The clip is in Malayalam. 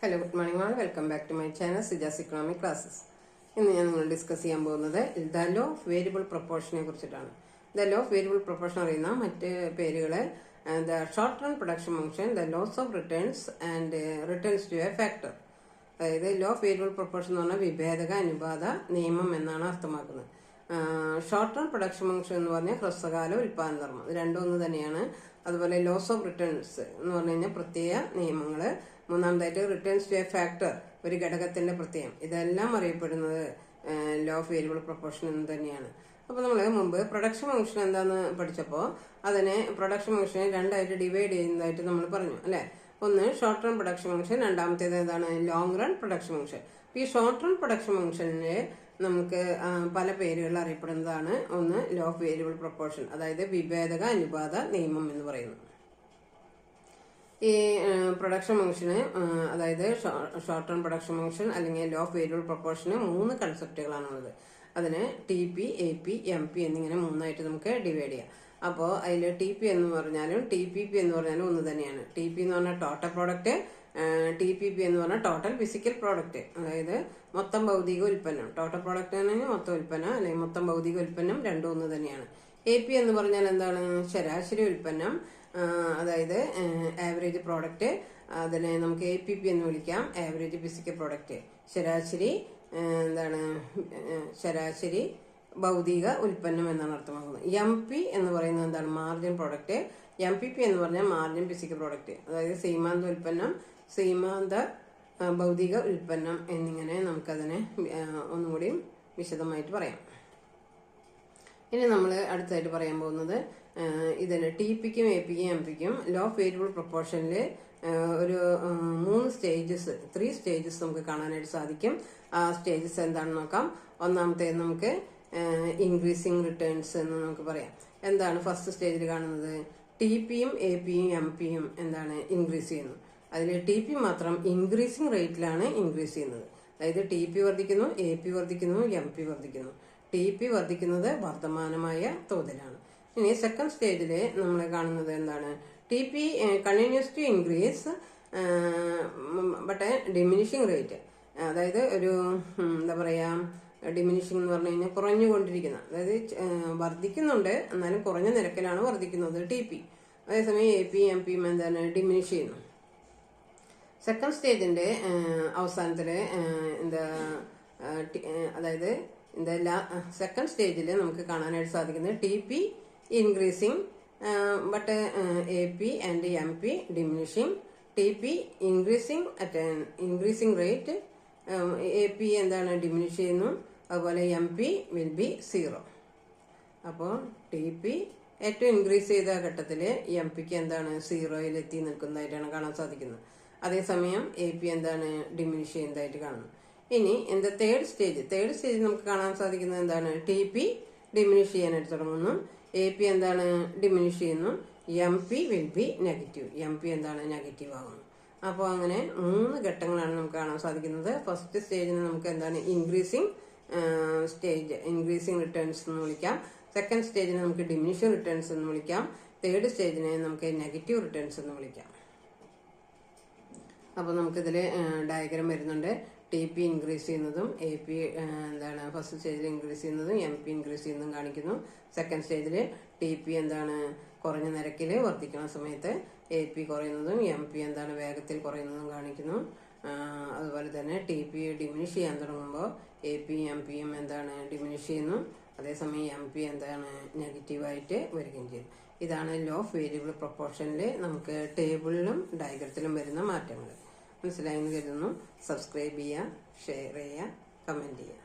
Hello, good morning all. Welcome back to my channel, Sija's Economic Classes. ഇന്ന് ഞാൻ നിങ്ങൾ ഡിസ്കസ് ചെയ്യാൻ പോകുന്നത് ദ ലോ ഓഫ് വേരിയബിൾ പ്രൊപ്പോർഷനെ കുറിച്ചിട്ടാണ്. The law of variable proportion അറിയുന്ന മറ്റ് പേരുകള് the short run production function, the laws of returns and returns to a factor. അതായത് ലോ ഓഫ് വേരിയബിൾ പ്രൊപ്പോർഷൻ എന്ന് പറഞ്ഞാൽ വിഭേദക അനുപാത നിയമം എന്നാണ് അർത്ഥമാക്കുന്നത്. ഷോർട്ട് റൺ പ്രൊഡക്ഷൻ ഫംഗ്ഷൻ എന്ന് പറഞ്ഞാൽ ഹ്രസ്വകാല ഉൽപാദന ധർമ്മം, ഇത് രണ്ടും ഒന്ന് തന്നെയാണ്. അതുപോലെ ലോസ് ഓഫ് റിട്ടേൺസ് എന്ന് പറഞ്ഞു കഴിഞ്ഞാൽ പ്രത്യേക നിയമങ്ങള്. മൂന്നാമതായിട്ട് റിട്ടേൺസ് ടു എ ഫാക്ടർ, ഒരു ഘടകത്തിന്റെ പ്രത്യയം. ഇതെല്ലാം അറിയപ്പെടുന്നത് ലോ ഓഫ് വേരിയബിൾ പ്രൊപ്പോർഷൻ എന്ന് തന്നെയാണ്. അപ്പൊ നമ്മൾ മുമ്പ് പ്രൊഡക്ഷൻ ഫംഗ്ഷൻ എന്താന്ന് പഠിച്ചപ്പോൾ അതിനെ പ്രൊഡക്ഷൻ ഫംഗ്ഷനെ രണ്ടായിട്ട് ഡിവൈഡ് ചെയ്യുന്നതായിട്ട് നമ്മൾ പറഞ്ഞു അല്ലെ. ഒന്ന് ഷോർട്ട് റൺ പ്രൊഡക്ഷൻ ഫംഗ്ഷൻ, രണ്ടാമത്തേത് ഏതാണ് ലോങ് റൺ പ്രൊഡക്ഷൻ ഫംഗ്ഷൻ. ഈ ഷോർട്ട് റൺ പ്രൊഡക്ഷൻ ഫംഗ്ഷനിലെ നമുക്ക് പല പേരുകളിൽ അറിയപ്പെടുന്നതാണ്. ഒന്ന് ലോ ഓഫ് വേരിയബിൾ പ്രൊപ്പോർഷൻ, അതായത് വിഭേദക അനുപാത നിയമം എന്ന് പറയുന്നു. ഈ പ്രൊഡക്ഷൻ ഫംഗ്ഷന്, അതായത് ഷോർട്ട് റൺ പ്രൊഡക്ഷൻ ഫംഗ്ഷൻ അല്ലെങ്കിൽ ലോ ഓഫ് വേരിയബിൾ പ്രൊപ്പോർഷന് 3 കൺസെപ്റ്റുകളാണുള്ളത്. അതിന് T P, A P, M P എന്നിങ്ങനെ 3ആയിട്ട് നമുക്ക് ഡിവൈഡ് ചെയ്യാം. അപ്പോൾ അതിൽ ടി പി എന്ന് പറഞ്ഞാലും ടി പി പി എന്ന് പറഞ്ഞാലും ഒന്ന് തന്നെയാണ്. ടി പി എന്ന് പറഞ്ഞാൽ total product, T P P എന്ന് പറഞ്ഞാൽ ടോട്ടൽ ഫിസിക്കൽ പ്രോഡക്റ്റ്, അതായത് മൊത്തം ഭൗതിക ഉൽപ്പന്നം. ടോട്ടൽ പ്രോഡക്റ്റ് ആണെങ്കിൽ മൊത്തം ഉൽപ്പന്നം അല്ലെങ്കിൽ മൊത്തം ഭൗതിക ഉൽപ്പന്നം, രണ്ടും ഒന്ന് തന്നെയാണ്. എ പി എന്ന് പറഞ്ഞാൽ എന്താണ്? ശരാശരി ഉൽപ്പന്നം, അതായത് ആവറേജ് പ്രോഡക്റ്റ്. അതിനെ നമുക്ക് എ പി പി എന്ന് വിളിക്കാം, ആവറേജ് ഫിസിക്കൽ പ്രോഡക്റ്റ്. ശരാശരി എന്താണ്? ശരാശരി ഭൗതിക ഉൽപ്പന്നം എന്നാണ് അർത്ഥമാക്കുന്നത്. എം പി എന്ന് പറയുന്നത് എന്താണ്? Margin product. M P P എന്ന് പറഞ്ഞാൽ മാർജിൻ ഫിസിക്കൽ പ്രോഡക്റ്റ്, അതായത് സീമാന്ത ഉൽപ്പന്നം, സീമാന്ത ഭൗതിക ഉൽപ്പന്നം എന്നിങ്ങനെ നമുക്കതിനെ ഒന്നുകൂടി വിശദമായിട്ട് പറയാം. ഇനി നമ്മൾ അടുത്തായിട്ട് പറയാൻ പോകുന്നത് ഇതിന് ടി പിക്കും എ പിക്കും എം പിക്കും ലോ ഓഫ് വേരിയബിൾ പ്രൊപ്പോർഷനിൽ ഒരു 3 സ്റ്റേജസ് നമുക്ക് കാണാനായിട്ട് സാധിക്കും. ആ സ്റ്റേജസ് എന്താണെന്ന് നോക്കാം. ഒന്നാമത്തേത് നമുക്ക് ഇൻക്രീസിങ് റിട്ടേൺസ് എന്ന് നമുക്ക് പറയാം. എന്താണ് ഫസ്റ്റ് സ്റ്റേജിൽ കാണുന്നത്? ടി പിയും എ പിയും എം പിയും എന്താണ്? ഇൻക്രീസ് ചെയ്യുന്നു. അതിൽ ടി പി മാത്രം ഇൻക്രീസിങ് റേറ്റിലാണ് ഇൻക്രീസ് ചെയ്യുന്നത്. അതായത് ടി പി വർദ്ധിക്കുന്നു, എ പി വർദ്ധിക്കുന്നു, എം പി വർദ്ധിക്കുന്നു. ടി പി വർദ്ധിക്കുന്നത് വർദ്ധമാനമായ തോതിലാണ്. ഇനി സെക്കൻഡ് സ്റ്റേജില് നമ്മൾ കാണുന്നത് എന്താണ്? T P continues to increase but diminishing rate, അതായത് ഒരു എന്താ പറയാ, ഡിമിനിഷിംഗ് എന്ന് പറഞ്ഞു കഴിഞ്ഞാൽ കുറഞ്ഞുകൊണ്ടിരിക്കുന്ന, അതായത് വർദ്ധിക്കുന്നുണ്ട് എന്നാലും കുറഞ്ഞ നിരക്കിലാണ് വർദ്ധിക്കുന്നത് ടി പി. അതേസമയം എ പി എം പിയും എന്താണ്? ഡിമിനിഷ് ചെയ്യുന്നു. സെക്കൻഡ് സ്റ്റേജിന്റെ അവസാനത്തില് എന്താ, അതായത് സെക്കൻഡ് സ്റ്റേജിൽ നമുക്ക് കാണാനായിട്ട് സാധിക്കുന്നത് T P increasing but A P and M P diminishing, T P increasing at increasing rate, A P എന്താണ്? ഡിമിനിഷ് ചെയ്യുന്നു. അതുപോലെ എം പി വിൽ ബി 0. അപ്പോൾ ടി പി ഏറ്റവും ഇൻക്രീസ് ചെയ്ത ഘട്ടത്തില് എം പിക്ക് എന്താണ്? 0യിൽ എത്തി നിൽക്കുന്നതായിട്ടാണ് കാണാൻ സാധിക്കുന്നത്. അതേസമയം എ പി എന്താണ്? ഡിമിനിഷ് ചെയ്യുന്നതായിട്ട് കാണുന്നു. ഇനി എന്താ തേർഡ് സ്റ്റേജ് നമുക്ക് കാണാൻ സാധിക്കുന്നത് എന്താണ്? ടി പി ഡിമിനിഷ് ചെയ്യാനായിട്ട് തുടങ്ങുന്നു, എ പി എന്താണ്? ഡിമിനിഷ് ചെയ്യുന്നു, M P will be negative, M P എന്താണ്? നെഗറ്റീവ് ആകുന്നു. അപ്പോൾ അങ്ങനെ 3 ഘട്ടങ്ങളാണ് നമുക്ക് കാണാൻ സാധിക്കുന്നത്. ഫസ്റ്റ് സ്റ്റേജിന് നമുക്ക് എന്താണ്? ഇൻക്രീസിങ് സ്റ്റേജ്, ഇൻക്രീസിങ് റിട്ടേൺസ് എന്ന് വിളിക്കാം. സെക്കൻഡ് സ്റ്റേജിനെ നമുക്ക് ഡിമിനിഷിംഗ് റിട്ടേൺസ് എന്ന് വിളിക്കാം. തേർഡ് സ്റ്റേജിനെ നമുക്ക് നെഗറ്റീവ് റിട്ടേൺസ് എന്ന് വിളിക്കാം. അപ്പോൾ നമുക്കിതിൽ ഡയഗ്രാം വരുന്നുണ്ട്. ടി പി ഇൻക്രീസ് ചെയ്യുന്നതും എ പി എന്താണ് ഫസ്റ്റ് സ്റ്റേജിൽ ഇൻക്രീസ് ചെയ്യുന്നതും എം പി ഇൻക്രീസ് ചെയ്യുന്നതും കാണിക്കുന്നു. സെക്കൻഡ് സ്റ്റേജിൽ ടി പി എന്താണ്? കുറഞ്ഞ നിരക്കിൽ വർദ്ധിക്കുന്ന സമയത്ത് എ പി കുറയുന്നതും എം പി എന്താണ്? വേഗത്തിൽ കുറയുന്നതും കാണിക്കുന്നു. അതുപോലെ തന്നെ ടി പി ഡിമിനിഷ് ചെയ്യാൻ തുടങ്ങുമ്പോൾ എ പി എം പിയും എന്താണ്? ഡിമിനിഷ് ചെയ്യുന്നു. അതേസമയം എം പി എന്താണ്? നെഗറ്റീവായിട്ട് വരികയും ചെയ്യും. ഇതാണ് ലോ ഓഫ് വേരിയബിൾ പ്രൊപ്പോർഷനിൽ നമുക്ക് ടേബിളിലും ഡയഗ്രത്തിലും വരുന്ന മാറ്റങ്ങൾ. മനസ്സിലായെന്ന് കരുതുന്നു. സബ്സ്ക്രൈബ് ചെയ്യുക, ഷെയർ ചെയ്യുക, കമന്റ് ചെയ്യുക.